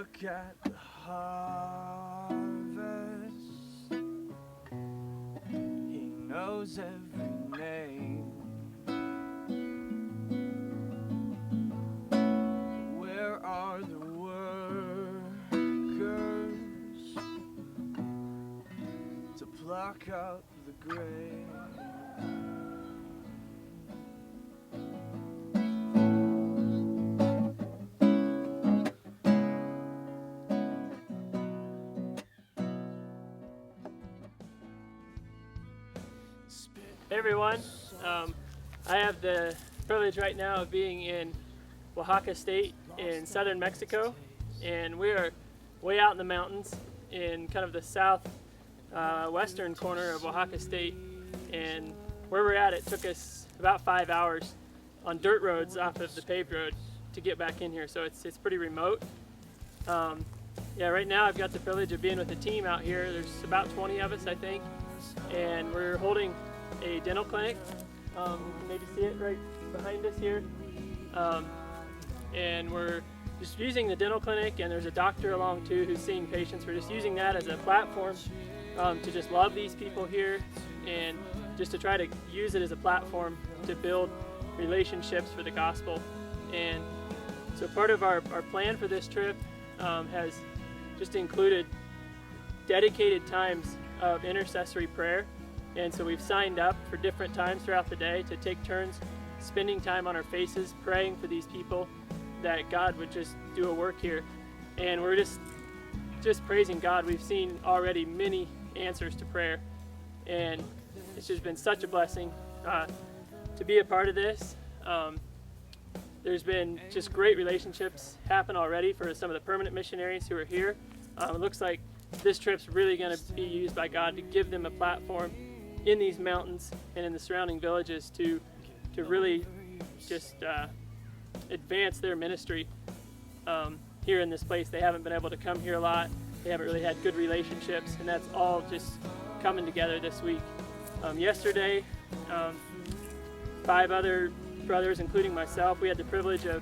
Look at the harvest. He knows every name. Where are the workers to pluck out the grain? Hey everyone, I have the privilege right now of being in Oaxaca State in southern Mexico, and we are way out in the mountains in kind of the south western corner of Oaxaca State. And where we're at, it took us about 5 hours on dirt roads off of the paved road to get back in here, so it's pretty remote. Yeah, right now I've got the privilege of being with a team out here. There's about 20 of us, I think, and we're holding a dental clinic. You can maybe see it right behind us here. And we're just using the dental clinic, and there's a doctor along too who's seeing patients. We're just using that as a platform to just love these people here, and just to try to use it as a platform to build relationships for the gospel. And so part of our plan for this trip has just included dedicated times of intercessory prayer. And so we've signed up for different times throughout the day to take turns spending time on our faces praying for these people, that God would just do a work here. And we're just praising God. We've seen already many answers to prayer, and it's just been such a blessing to be a part of this. There's been just great relationships happen already for some of the permanent missionaries who are here. It looks like this trip's really going to be used by God to give them a platform in these mountains and in the surrounding villages to really just advance their ministry here in this place. They haven't been able to come here a lot. They haven't really had good relationships, and that's all just coming together this week. Yesterday, 5 other brothers, including myself, we had the privilege of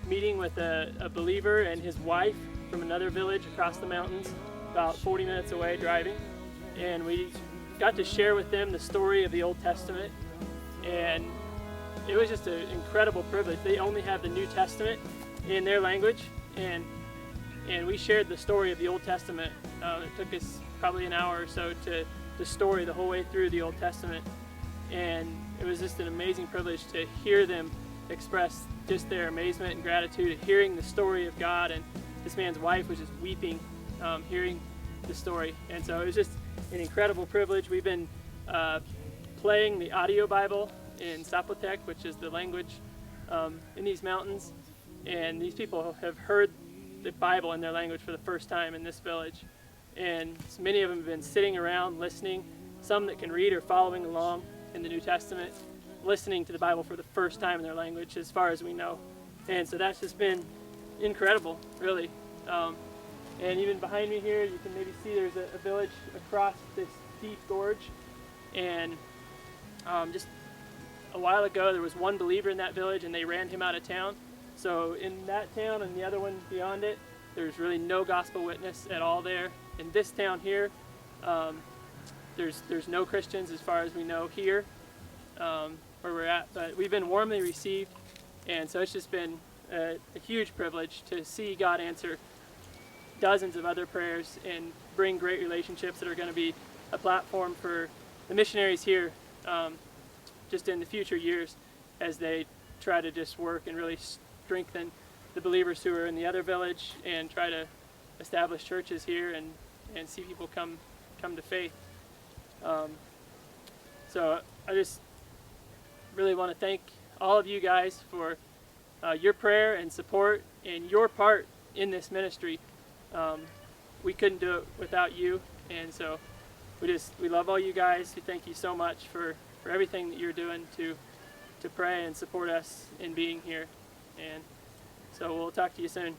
meeting with a believer and his wife from another village across the mountains, about 40 minutes away driving, and we got to share with them the story of the Old Testament, and it was just an incredible privilege. They only have the New Testament in their language, and we shared the story of the Old Testament. It took us probably an hour or so to story the whole way through the Old Testament, and it was just an amazing privilege to hear them express just their amazement and gratitude at hearing the story of God. And this man's wife was just weeping hearing the story, and so it was just an incredible privilege. We've been playing the audio Bible in Zapotec, which is the language in these mountains, and these people have heard the Bible in their language for the first time in this village, and many of them have been sitting around listening. Some that can read are following along in the New Testament, listening to the Bible for the first time in their language, as far as we know. And so that's just been incredible, really. And even behind me here, you can maybe see there's a village across this deep gorge. And just a while ago, there was one believer in that village, and they ran him out of town. So in that town and the other one beyond it, there's really no gospel witness at all there. In this town here, there's no Christians as far as we know here where we're at. But we've been warmly received, and so it's just been a huge privilege to see God answer dozens of other prayers and bring great relationships that are going to be a platform for the missionaries here just in the future years, as they try to just work and really strengthen the believers who are in the other village and try to establish churches here and see people come to faith. So I just really want to thank all of you guys for your prayer and support and your part in this ministry. We couldn't do it without you, and so we love all you guys. We thank you so much for everything that you're doing to pray and support us in being here. And so we'll talk to you soon.